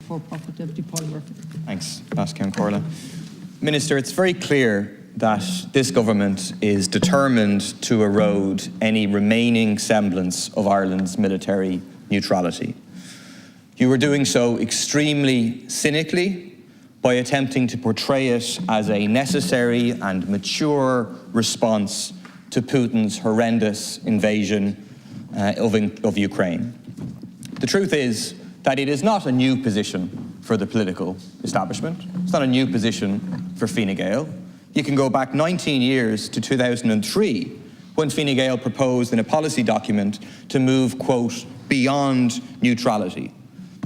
for-profit. Deputy Paul Murphy. Thanks, Vascan Corla. Minister, it's very clear that this government is determined to erode any remaining semblance of Ireland's military neutrality. You are doing so extremely cynically by attempting to portray it as a necessary and mature response to Putin's horrendous invasion of Ukraine. The truth is that it is not a new position for the political establishment. It's not a new position for Fine Gael. You can go back 19 years to 2003, when Fine Gael proposed in a policy document to move, quote, beyond neutrality.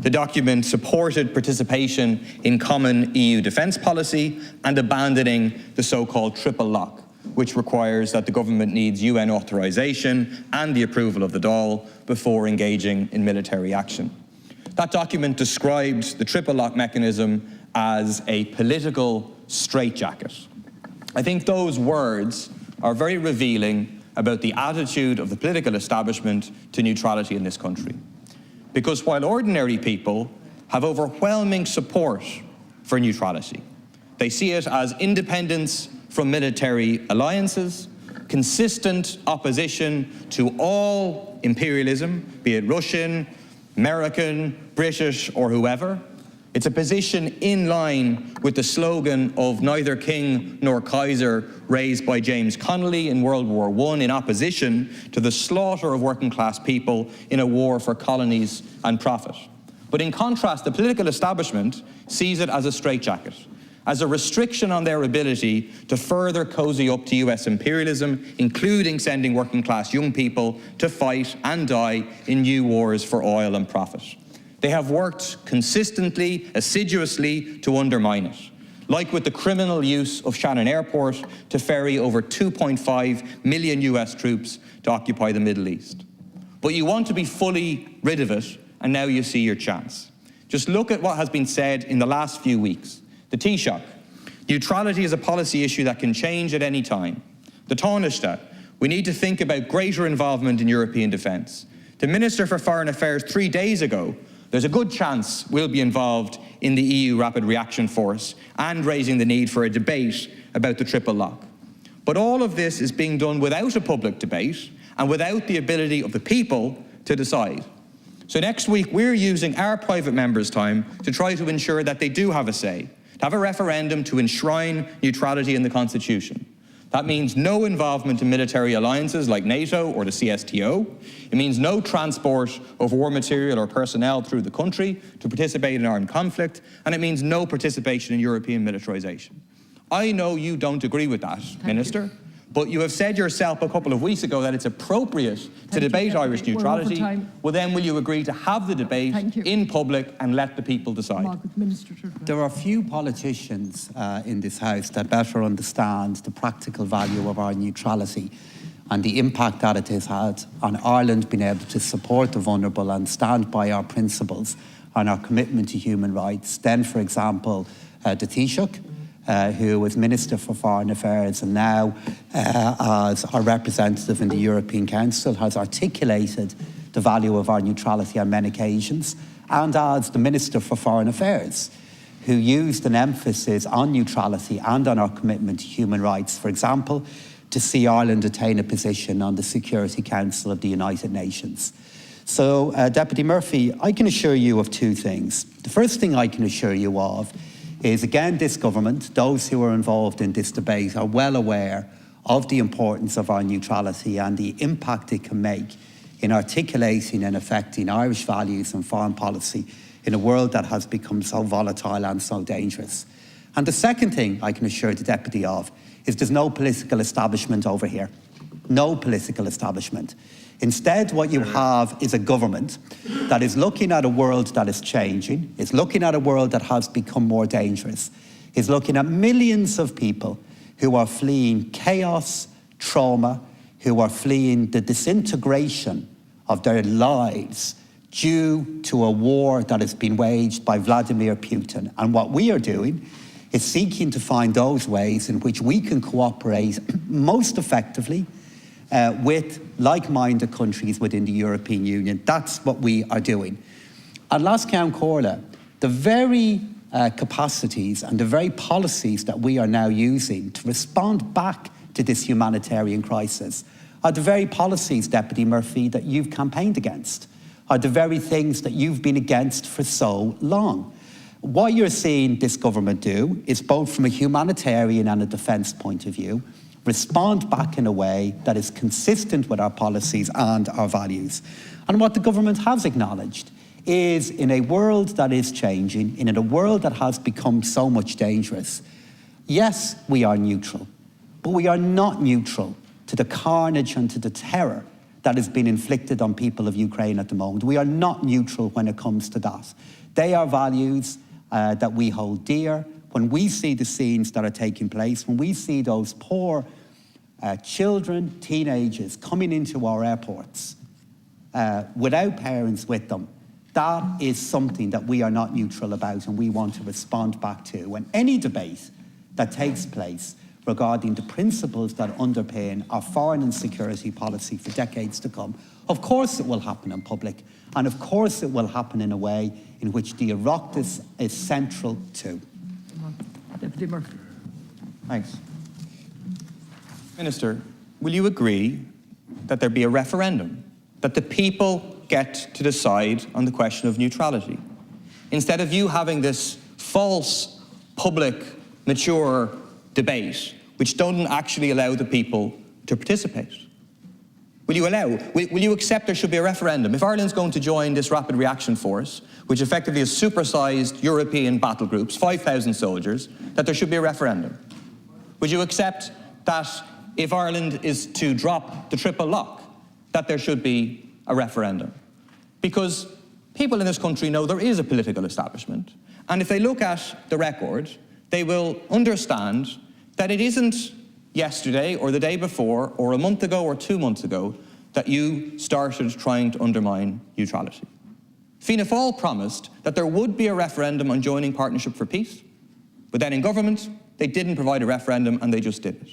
The document supported participation in common EU defence policy and abandoning the so-called triple lock, which requires that the government needs UN authorisation and the approval of the Dáil before engaging in military action. That document described the triple lock mechanism as a political straitjacket. I think those words are very revealing about the attitude of the political establishment to neutrality in this country. Because while ordinary people have overwhelming support for neutrality, they see it as independence from military alliances, consistent opposition to all imperialism, be it Russian, American, British, or whoever. It's a position in line with the slogan of neither king nor Kaiser raised by James Connolly in World War I in opposition to the slaughter of working class people in a war for colonies and profit. But in contrast, the political establishment sees it as a straitjacket, as a restriction on their ability to further cozy up to US imperialism, including sending working class young people to fight and die in new wars for oil and profit. They have worked consistently, assiduously to undermine it, like with the criminal use of Shannon Airport to ferry over 2.5 million US troops to occupy the Middle East. But you want to be fully rid of it, and now you see your chance. Just look at what has been said in the last few weeks. The Taoiseach. Neutrality is a policy issue that can change at any time. The Taoiseach. We need to think about greater involvement in European defence. The Minister for Foreign Affairs 3 days ago, there's a good chance we'll be involved in the EU Rapid Reaction Force and raising the need for a debate about the triple lock. But all of this is being done without a public debate and without the ability of the people to decide. So next week, we're using our private members' time to try to ensure that they do have a say, to have a referendum to enshrine neutrality in the Constitution. That means no involvement in military alliances like NATO or the CSTO. It means no transport of war material or personnel through the country to participate in armed conflict, and it means no participation in European militarisation. I know you don't agree with that, Minister, but you have said yourself a couple of weeks ago that it's appropriate to debate Irish neutrality. Well, then will you agree to have the debate in public and let the people decide? There are few politicians in this House that better understand the practical value of our neutrality and the impact that it has had on Ireland being able to support the vulnerable and stand by our principles and our commitment to human rights. Then, for example, the Taoiseach, who was Minister for Foreign Affairs and now as our representative in the European Council, has articulated the value of our neutrality on many occasions, and as the Minister for Foreign Affairs, who used an emphasis on neutrality and on our commitment to human rights, for example, to see Ireland attain a position on the Security Council of the United Nations. So, Deputy Murphy, I can assure you of two things. The first thing I can assure you of is, again, this government, those who are involved in this debate, are well aware of the importance of our neutrality and the impact it can make in articulating and affecting Irish values and foreign policy in a world that has become so volatile and so dangerous. And the second thing I can assure the Deputy of is there's no political establishment over here. No political establishment. Instead, what you have is a government that is looking at a world that is changing, is looking at a world that has become more dangerous, is looking at millions of people who are fleeing chaos, trauma, who are fleeing the disintegration of their lives due to a war that has been waged by Vladimir Putin. And what we are doing is seeking to find those ways in which we can cooperate most effectively with like-minded countries within the European Union. That's what we are doing. And last count, Corla, the very capacities and the very policies that we are now using to respond back to this humanitarian crisis are the very policies, Deputy Murphy, that you've campaigned against, are the very things that you've been against for so long. What you're seeing this government do is, both from a humanitarian and a defence point of view, respond back in a way that is consistent with our policies and our values. And what the government has acknowledged is, in a world that is changing, in a world that has become so much dangerous, yes, we are neutral, but we are not neutral to the carnage and to the terror that has been inflicted on people of Ukraine at the moment. We are not neutral when it comes to that. They are values that we hold dear. When we see the scenes that are taking place, when we see those poor children, teenagers coming into our airports without parents with them, that is something that we are not neutral about, and we want to respond back to. And any debate that takes place regarding the principles that underpin our foreign and security policy for decades to come, of course it will happen in public, and of course it will happen in a way in which the Oireachtas is central to. Deputy Murphy. Thanks. Minister, will you agree that there be a referendum, that the people get to decide on the question of neutrality, instead of you having this false, public, mature debate which doesn't actually allow the people to participate? Will you accept there should be a referendum? If Ireland's going to join this rapid reaction force, which effectively is supersized European battle groups, 5,000 soldiers, that there should be a referendum? Would you accept that if Ireland is to drop the triple lock, that there should be a referendum? Because people in this country know there is a political establishment, and if they look at the record, they will understand that it isn't yesterday or the day before or a month ago or 2 months ago that you started trying to undermine neutrality. Fianna Fáil promised that there would be a referendum on joining Partnership for Peace, but then in government, they didn't provide a referendum and they just did it.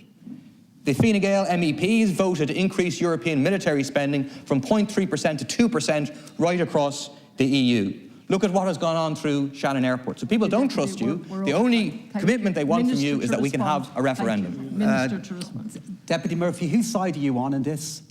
The Fine Gael MEPs voted to increase European military spending from 0.3% to 2% right across the EU. Look at what has gone on through Shannon Airport. So people don't trust you. The only commitment they want from you is that we can have a referendum. Minister to respond. Deputy Murphy, whose side are you on in this?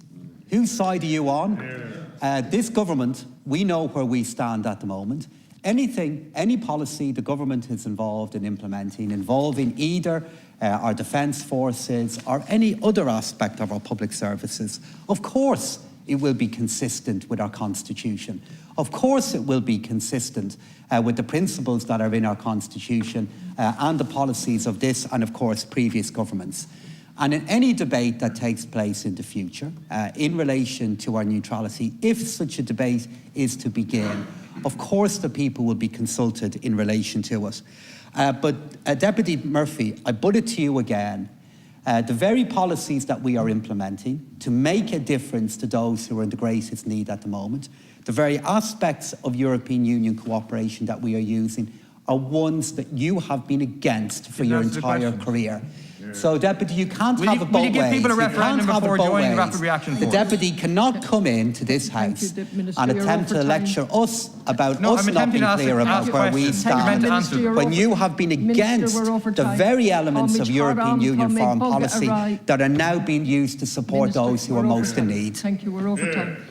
Whose side are you on? This government, we know where we stand at the moment. Any policy the government is involved in implementing, involving either our defence forces or any other aspect of our public services, of course it will be consistent with our Constitution. Of course it will be consistent with the principles that are in our Constitution and the policies of this and, of course, previous governments. And in any debate that takes place in the future in relation to our neutrality, if such a debate is to begin, of course the people will be consulted in relation to it. But Deputy Murphy, I put it to you again, the very policies that we are implementing to make a difference to those who are in the greatest need at the moment, the very aspects of European Union cooperation that we are using are ones that you have been against for your entire career. So, Deputy, you can't have a both ways. Will you give people a referendum before joining the rapid reaction force? The Deputy cannot come into this House and attempt to lecture us about us not being clear about where we stand when you have been against the very elements of European Union foreign policy that are now being used to support those who are most in need. Thank you. We're over time.